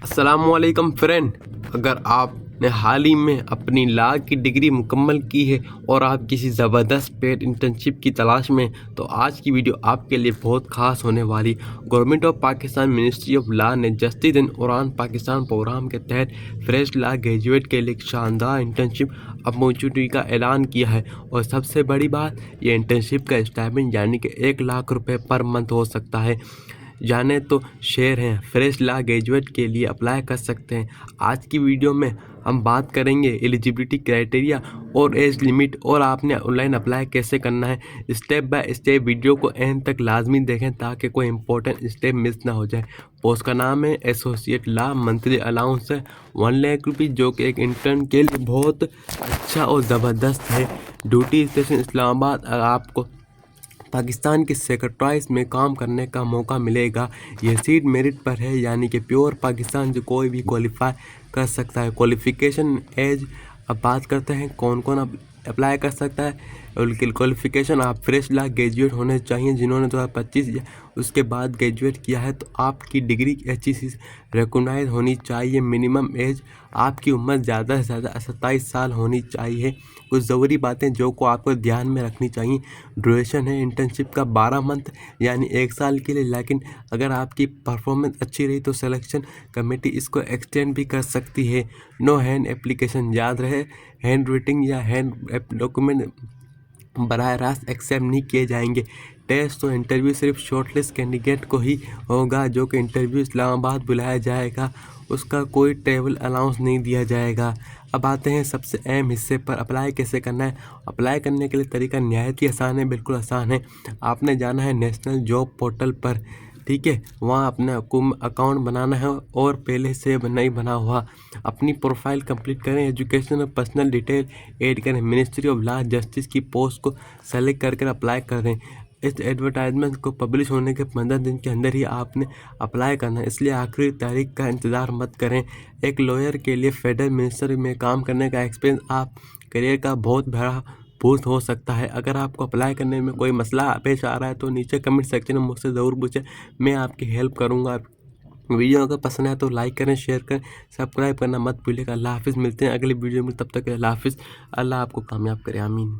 अस्सलामुअलैकुम फ्रेंड, अगर आपने हाल ही में अपनी लॉ की डिग्री मुकम्मल की है और आप किसी ज़बरदस्त पेड इंटर्नशिप की तलाश में, तो आज की वीडियो आपके लिए बहुत ख़ास होने वाली। Government of Pakistan ministry of law ने जस्टिस इन उड़ान पाकिस्तान प्रोग्राम के तहत फ्रेश लॉ ग्रेजुएट के लिए एक शानदार इंटर्नशिप अपॉर्चुनिटी का ऐलान किया है। और सबसे बड़ी बात, ये इंटर्नशिप का स्टाइपेंड यानी कि 1 लाख रुपये पर मंथ हो सकता है। जाने तो शेयर हैं, फ्रेश लॉ ग्रेजुएट के लिए अप्लाई कर सकते हैं। आज की वीडियो में हम बात करेंगे एलिजिबिलिटी क्राइटेरिया और एज लिमिट, और आपने ऑनलाइन अप्लाई कैसे करना है। स्टेप बाय स्टेप वीडियो को एंड तक लाजमी देखें ताकि कोई इंपॉर्टेंट स्टेप मिस ना हो जाए। पोस्ट का नाम है एसोसिएट लॉ, मंथली अलाउंस है 1 लाख रुपये, जो कि एक इंटर्न के लिए बहुत अच्छा और ज़बरदस्त है। Duty station Islamabad. आपको पाकिस्तान के सेक्रेटरीज में काम करने का मौका मिलेगा। यह सीट मेरिट पर है, यानी कि प्योर पाकिस्तान से कोई भी क्वालिफाई कर सकता है। क्वालिफ़िकेशन एज, अब बात करते हैं कौन कौन अप्लाई कर सकता है। क्वालिफ़िकेशन, आप फ्रेश लॉ ग्रेजुएट होने चाहिए जिन्होंने 2025 या उसके बाद ग्रेजुएट किया है, तो आपकी डिग्री HEC रिकॉग्नाइज होनी चाहिए। मिनिमम एज, आपकी उम्र ज़्यादा से ज़्यादा 27 साल होनी चाहिए। कुछ ज़रूरी बातें जो को आपको ध्यान में रखनी चाहिए। ड्यूरेशन है इंटर्नशिप का 12 मंथ यानी 1 साल के लिए, लेकिन अगर आपकी परफॉर्मेंस अच्छी रही तो सिलेक्शन कमेटी इसको एक्सटेंड भी कर सकती है। नो हैंड एप्लीकेशन, याद रहे हैंड राइटिंग या हैंड डॉक्यूमेंट बराह रास्त एक्सेप्ट नहीं किए जाएंगे। टेस्ट और इंटरव्यू सिर्फ शॉर्टलिस्ट कैंडिडेट को ही होगा, जो कि इंटरव्यू इस्लामाबाद बुलाया जाएगा। उसका कोई ट्रैवल अलाउंस नहीं दिया जाएगा। अब आते हैं सबसे अहम हिस्से पर, अप्लाई कैसे करना है। अप्लाई करने के लिए तरीका नहायत ही आसान है, बिल्कुल आसान है। आपने जाना है नेशनल जॉब पोर्टल पर, ठीक है। वहाँ अपना अकाउंट बनाना है और पहले से नहीं बना हुआ अपनी प्रोफाइल कंप्लीट करें। एजुकेशन और पर्सनल डिटेल ऐड करें। मिनिस्ट्री ऑफ लॉ जस्टिस की पोस्ट को सेलेक्ट करके अप्लाई करें। इस एडवर्टाइजमेंट को पब्लिश होने के 15 दिन के अंदर ही आपने अप्लाई करना है, इसलिए आखिरी तारीख का इंतज़ार मत करें। एक लॉयर के लिए फेडरल मिनिस्ट्री में काम करने का एक्सपीरियंस आप करियर का बहुत बड़ा बूस्ट हो सकता है। अगर आपको अप्लाई करने में कोई मसला पेश आ रहा है तो नीचे कमेंट सेक्शन में मुझसे ज़रूर पूछें, मैं आपकी हेल्प करूँगा। वीडियो अगर पसंद आए तो लाइक करें, शेयर करें, सब्सक्राइब करना मत भूलिएगा। अल्लाह हाफिज़, मिलते हैं अगली वीडियो में, तब तक अल्लाह हाफिज़। अल्लाह आपको कामयाब करे, आमीन।